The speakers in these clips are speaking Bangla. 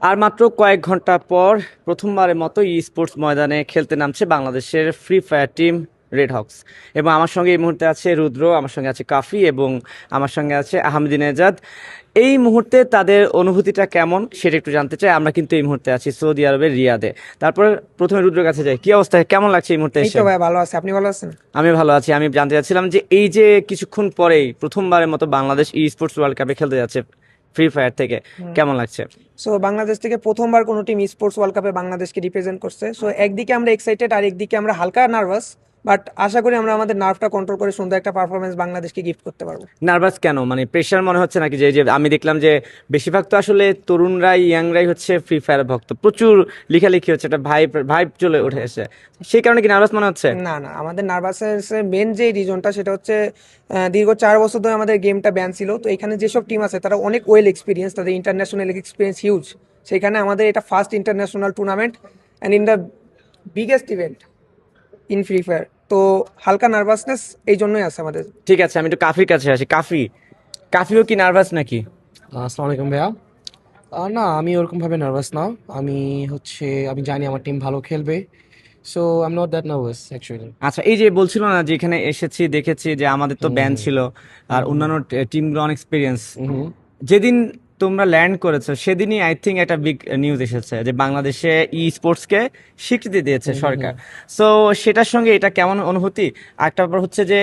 আর মাত্র কয়েক ঘন্টা পর প্রথমবারের মতো ই স্পোর্টস ময়দানে খেলতে নামছে বাংলাদেশের free fire team red Hawks. এবং আমার সঙ্গে এই মুহূর্তে আছে রুদ্র, আমার সঙ্গে আছে কাফি এবং আমার সঙ্গে আছে আহমেদিনেজাদ। এই মুহূর্তে তাদের অনুভূতিটা কেমন সেটা একটু জানতে চাই। আমরা কিন্তু এই মুহূর্তে আছি সৌদি আরবের রিয়াদে। তারপর প্রথমে রুদ্রের কাছে যাই, কি অবস্থা, কেমন লাগছে এই মুহূর্তে এই এসে? তো ভাই ভালো আছে। আপনি ভালো আছেন? আমি ভালো আছি। আমি জানতে চাচ্ছিলাম যে এই যে কিছুক্ষণ পরেই প্রথমবারের মতো বাংলাদেশ ই স্পোর্টস ওয়ার্ল্ড কাপে খেলতে যাচ্ছে ফ্রি ফায়ার থেকে, কেমন লাগছে? সো বাংলাদেশ থেকে প্রথমবার কোনো টিম স্পোর্টস ওয়ার্ল্ড কাপে বাংলাদেশকে রিপ্রেজেন্ট করছে। সো একদিকে আমরা এক্সাইটেড আর একদিকে আমরা হালকা নার্ভাস, বাট আশা করি আমরা আমাদের নার্ভটা কন্ট্রোল করে সুন্দর একটা পারফরমেন্স বাংলাদেশকে গিফট করতে পারবো। নার্ভাস কেন, মানে প্রেশার মনে হচ্ছে নাকি? যে যে আমি দেখলাম যে বেশিরভাগ তো আসলে তরুণরাই ইয়াংরাই হচ্ছে ফ্রি ফায়ার ভক্ত, প্রচুর লেখালেখি হচ্ছে, একটা ভাইব ভাইব চলে উঠে এসে, সেই কারণে কি নার্ভাস মনে হচ্ছে? না না, আমাদের নার্ভাসের মেন যে রিজনটা সেটা হচ্ছে দীর্ঘ 4 বছর ধরে আমাদের গেমটা ব্যান ছিল। তো এখানে যেসব টিম আছে তারা অনেক ওয়েল এক্সপিরিয়েন্স, তাদের ইন্টারন্যাশনাল এক্সপিরিয়েন্স হিউজ। সেখানে আমাদের এটা first international tournament and in the biggest event in free fire. তো হালকা নার্ভাসনেস এই জন্যই আছে আমাদের। ঠিক আছে, আমি একটু কাফির কাছে আসি। কাফি, কাফিও কি নার্ভাস নাকি? আসসালামু আলাইকুম ভাইয়া। না, আমি ওরকমভাবে নার্ভাস না। আমি আমি জানি আমার টিম ভালো খেলবে। So I am not that nervous actually. আচ্ছা, এই যে বলছিল না যে এখানে এসেছি দেখেছি যে আমাদের তো ব্যান ছিল আর অন্যান্য টিমগুলো অনেক এক্সপিরিয়েন্স। যেদিন তোমরা ল্যান্ড করেছো সেদিনই আই থিঙ্ক একটা বিগ নিউজ এসেছে যে বাংলাদেশে ই স্পোর্টসকে স্বীকৃতি দিয়েছে সরকার। সো সেটার সঙ্গে এটা কেমন অনুভূতি? আরেকটা ব্যাপার হচ্ছে যে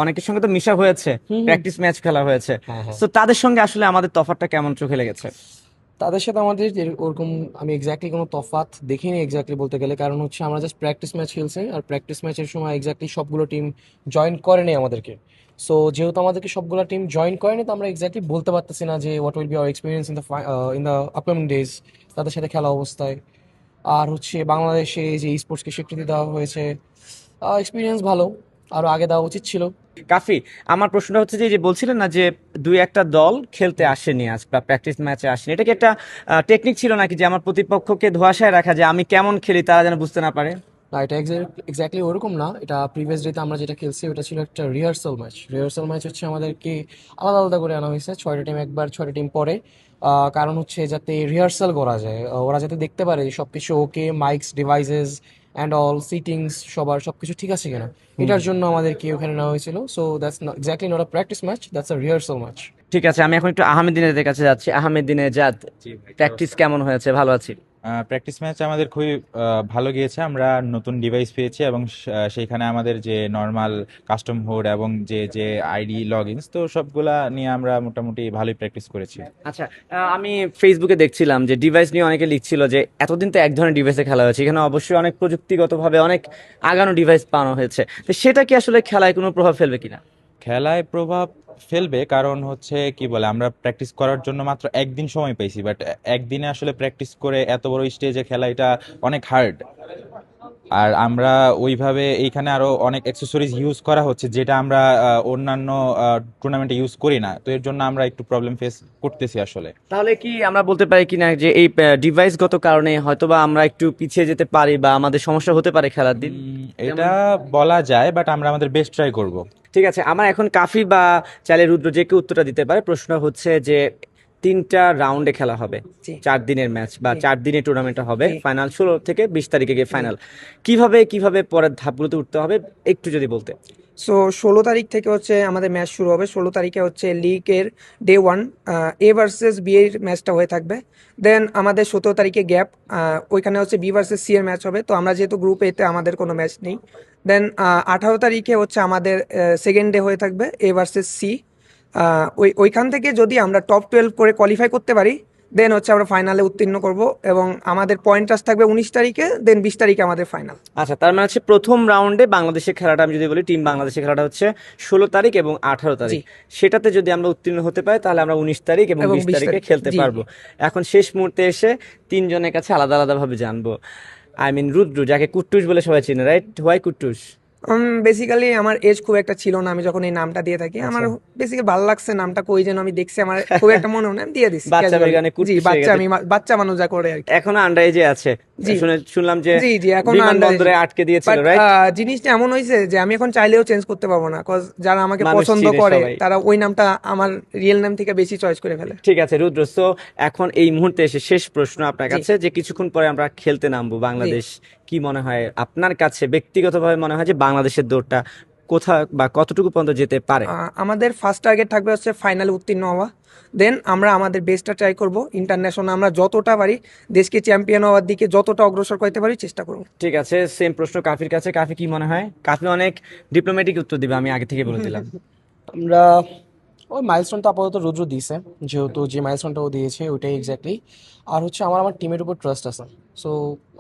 অনেকের সঙ্গে তো মিশা হয়েছে, প্র্যাকটিস ম্যাচ খেলা হয়েছে। হ্যাঁ, হ্যাঁ। সো তাদের সঙ্গে আসলে আমাদের তফাৎটা কেমন চোখে লেগেছে? তাদের সাথে আমাদের ওরকম আমি এক্স্যাক্টলি কোনো তফাৎ দেখিনি এক্স্যাক্টলি বলতে গেলে, কারণ আমরা জাস্ট প্র্যাকটিস ম্যাচ খেলছি আর প্র্যাকটিস ম্যাচের সময় এক্স্যাক্টলি সবগুলো টিম জয়েন করেনি আমাদেরকে। সো যেহেতু আমাদেরকে সবগুলো টিম জয়েন করেনি, তো আমরা এক্স্যাক্টলি বলতে পারতেছি না যে what will be hour experience in the upcoming days তাদের সাথে খেলা অবস্থায়। আর বাংলাদেশে যে স্পোর্টসকে স্বীকৃতি দেওয়া হয়েছে, এক্সপিরিয়েন্স ভালো, আরও আগে দেওয়া উচিত ছিল। কাফি, আমার প্রশ্নটা হচ্ছে যে যে বলছিলেন না যে দুই একটা দল খেলতে আসেনি আজ বা প্র্যাকটিস ম্যাচে আসেনি, এটা কি একটা টেকনিক ছিল নাকি যে আমার প্রতিপক্ষকে ধোঁয়াশায় রাখা, যে আমি কেমন খেলি তারা যেন বুঝতে না পারে? না, এটা এক্স্যাক্টলি ওরকম না। এটা প্রিভিয়াস ডেতে আমরা যেটা খেলছি ওটা ছিল একটা রিহার্সাল ম্যাচ। রিহার্সাল ম্যাচ আমাদেরকে আলাদা আলাদা করে আনা হয়েছে, 6টা টিম একবার 6টা টিম পরে। কারণ যাতে রিহার্সাল করা যায়, ওরা যাতে দেখতে পারে সব কিছু okay, mics, devices and all, settings সবার সব কিছু ঠিক আছে কিনা, এটার জন্য আমাদেরকে ওখানে নেওয়া হয়েছিল। So that's exactly not a practice match, that's a rehearsal match. ঠিক আছে, আমি এখন একটু আহমেদিনের কাছে যাচ্ছি। আহমেদিনেজাদ, প্র্যাকটিস কেমন হয়েছে? ভালো আছি। প্র্যাকটিস ম্যাচ আমাদের খুবই ভালো গিয়েছে। আমরা নতুন ডিভাইস পেয়েছি এবং সেইখানে আমাদের যে নর্মাল কাস্টম হোড এবং যে যে আইডি লগ ইনস, তো সবগুলা নিয়ে আমরা মোটামুটি ভালোই প্র্যাকটিস করেছি। আচ্ছা, আমি ফেসবুকে দেখছিলাম যে ডিভাইস নিয়ে অনেকে লিখছিল যে এতদিন তো এক ধরনের ডিভাইসে খেলা হয়েছে, এখানে অবশ্যই অনেক প্রযুক্তিগতভাবে অনেক আগানো ডিভাইস পাওয়া হয়েছে। তো সেটা কি আসলে খেলায় কোনো প্রভাব ফেলবে কিনা? খেলায় প্রভাব ফেলবে, কারণ কি বলে, আমরা প্র্যাকটিস করার জন্য মাত্র একদিন সময় পেয়েছি, বাট একদিনে আসলে প্র্যাকটিস করে এত বড় স্টেজে খেলা এটা অনেক হার্ড। আর আমরা ওইভাবে এইখানে আরো অনেক অ্যাক্সেসরিজ ইউজ করা হচ্ছে যেটা আমরা অন্যান্য টুর্নামেন্টে ইউজ করি না, তো এর জন্য আমরা একটু প্রবলেম ফেস করতেছি আসলে। তাহলে কি আমরা বলতে পারি কিনা যে এই ডিভাইসগত কারণে হয়তোবা আমরা একটু পিছিয়ে যেতে পারি বা আমাদের সমস্যা হতে পারে খেলার দিন? এটা বলা যায়, বাট আমরা আমাদের বেস্ট ট্রাই করব। ঠিক আছে, আমার এখন কাফি বা চাইলে রুদ্র যে কেউ উত্তরটা দিতে পারে। প্রশ্ন হচ্ছে যে 3টা রাউন্ডে খেলা হবে, জি 4 দিনের ম্যাচ বা জি 4 দিনের টুর্নামেন্টটা হবে, জি ফাইনাল 16 থেকে 20 তারিখে গিয়ে জি। ফাইনাল। কিভাবে কিভাবে পরের ধাপগুলোতে উঠতে হবে একটু যদি বলতে। সো 16 তারিখ থেকে আমাদের ম্যাচ শুরু হবে। 16 তারিখে লিগের ডে 1 A ভার্সেস B এর ম্যাচটা হয়ে থাকবে। দেন আমাদের 17 তারিখে গ্যাপ, ওইখানে বি ভার্সেস সি এর ম্যাচ হবে। তো আমরা যেহেতু গ্রুপ এতে আমাদের কোনো ম্যাচ নেই। দেন 18 তারিখে আমাদের সেকেন্ড ডে হয়ে থাকবে A ভার্সেস সি। ওইখান থেকে যদি আমরা টপ 12 করে কোয়ালিফাই করতে পারি, দেন আমরা ফাইনালে উত্তীর্ণ করব এবং আমাদের পয়েন্টাস থাকবে 19 তারিখে, দেন 20 তারিখে আমাদের ফাইনাল। আচ্ছা, তার মানে হচ্ছে প্রথম রাউন্ডে বাংলাদেশের খেলাটা আমি যদি বলি, টিম বাংলাদেশের খেলাটা হচ্ছে 16 তারিখ এবং 18 তারিখ। জি সেটাতে যদি আমরা উত্তীর্ণ হতে পারি তাহলে আমরা 19 তারিখ এবং এবং 20 তারিখে 20 তারিখ। খেলতে জি পারবো। এখন শেষ মুহূর্তে এসে তিনজনের কাছে আলাদা আলাদা ভাবে জানবো। আই মিন রুদ্রু, যাকে কুট্টুস বলে সবাই চিনে, রাইট? হোয়াই কুট্টুস? বেসিক্যালি আমার এজ খুব একটা ছিল না আমি যখন এই নামটা দিয়ে থাকি, আমার আচ্ছা। বেসিক্যালি ভালো লাগছে নামটা, কই যেন আমি দেখছি আমার খুব একটা মনে হয় না, আমি দিয়ে দিছি বাচ্চা casually। বেগানে জি কুটকুস হয়ে বাচ্চা, গেছে। আমি বাচ্চা মানুষ যা করে আর কি। এখনো আন্ডার এজে আছে। জি শুনলাম যে জি জি এখন বিমানবন্দরে আটকে দিয়েছিল, বাট রাইট? জিনিসটা এমন হয়েছে যে আমি এখন চাইলেও চেঞ্জ করতে পারবো না, কজ যারা আমাকে মানুষ পছন্দ চিনে করে সবাই। তারা ওই নামটা আমার রিয়েল নাম থেকে বেশি চয়েস করে ফেলে। ঠিক আছে রুদ্র, সো এখন এই মুহূর্তে এসে শেষ প্রশ্ন আপনার জি কাছে, যে কিছুক্ষণ পরে আমরা খেলতে নামবো জি বাংলাদেশ, কি মনে হয় আপনার কাছে ব্যক্তিগতভাবে মনে হয় যে বাংলাদেশের দৌড়টা কোথা বা কতটুকু পর্যন্ত যেতে পারে? আমাদের ফার্স্ট টার্গেট থাকবে হচ্ছে ফাইনালে উত্তীর্ণ হওয়া, দেন আমরা আমাদের বেস্টটা ট্রাই করব, ইন্টারন্যাশনাল আমরা যতটা পারি দেশকে চ্যাম্পিয়ন হওয়ার দিকে যতটা অগ্রসর করতে পারি চেষ্টা করব। ঠিক আছে, সেম প্রশ্ন কাফির কাছে। কাফি কি মনে হয়? কাফি অনেক ডিপ্লোম্যাটিক উত্তর দিবে, আমি আগে থেকে বলে দিলাম। আমরা ওই মাইলস্টোনটা আপাতত রুদ্র দিয়েছে, যেহেতু যে মাইলস্টোনটা ও দিয়েছে ওইটাই এক্স্যাক্টলি। আর হচ্ছে আমার টিমের উপর ট্রাস্ট আছে, so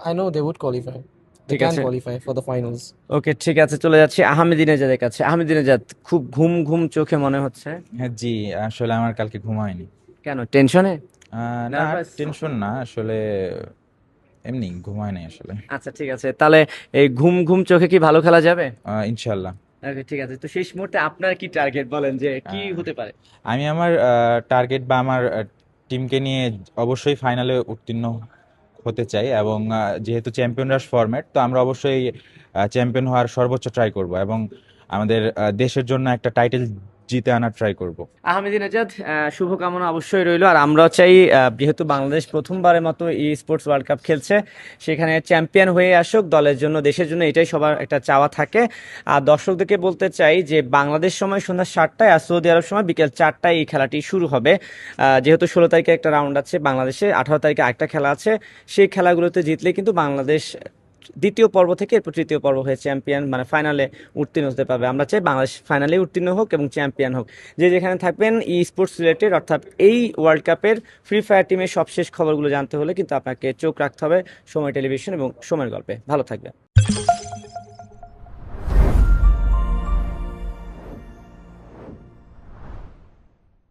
I know they would qualify, they ঠিক ক্যান আছে, qualify for the finals. Okay ঠিক আছে, চলে যাচ্ছি আহমেদিনেজাদের কাছে। আহমেদিনেজাদ, খুব ঘুম ঘুম চোখে মনে হচ্ছে, হ্যাঁ জি, আসলে আমার কালকে ঘুম হয়নি। কেন, টেনশনে, না, নার্ভাস? টেনশন না আসলে, এমনি ঘুম হয় নাই আসলে। আচ্ছা ঠিক আছে, তাহলে এই ঘুম ঘুম চোখে কি ভালো খেলা যাবে? ইনশাল্লাহ। ওকে ঠিক আছে, তো শেষ মুহূর্তে আপনার কি টার্গেট বলেন, যে কি আহ, হতে পারে? আমি আমার টার্গেট বা আমার টিমকে নিয়ে অবশ্যই ফাইনালে উত্তীর্ণ হতে চাই, এবং যেহেতু চ্যাম্পিয়ন রাশ ফরম্যাট, তো আমরা অবশ্যই চ্যাম্পিয়ন হওয়ার সর্বোচ্চ ট্রাই করব, এবং আমাদের দেশের জন্য একটা টাইটেল জিতে আনার ট্রাই করব। আহমেদিনেজাদ, শুভকামনা অবশ্যই রইলো। আর আমরাও চাই, যেহেতু বাংলাদেশ প্রথমবারের মতো ই স্পোর্টস ওয়ার্ল্ড কাপ খেলছে, সেখানে চ্যাম্পিয়ন হয়ে আসুক দলের জন্য, দেশের জন্য, এটাই সবার একটা চাওয়া থাকে। আর দর্শকদেরকে বলতে চাই যে বাংলাদেশ সময় সন্ধ্যা 7টায় আর সৌদি আরব সময় বিকেল 4টায় এই খেলাটি শুরু হবে। যেহেতু 16 তারিখে একটা রাউন্ড আছে বাংলাদেশে, 18 তারিখে আরেকটা খেলা আছে, সেই খেলাগুলোতে জিতলে কিন্তু বাংলাদেশ দ্বিতীয় পর্ব থেকে এরপর তৃতীয় পর্ব হয়ে চ্যাম্পিয়ন মানে ফাইনালে উত্তীর্ণ হতে পারবে। আমরা চাই বাংলাদেশ ফাইনালে উত্তীর্ণ হোক এবং চ্যাম্পিয়ন হোক। যে যেখানে থাকবেন ই স্পোর্টস রিলেটেড, অর্থাৎ এই ওয়ার্ল্ড কাপের ফ্রি ফায়ার টিমের সবশেষ খবরগুলো জানতে হলে কিন্তু আপনাকে চোখ রাখতে হবে সময় টেলিভিশন এবং সময়ের গল্পে। ভালো থাকবেন।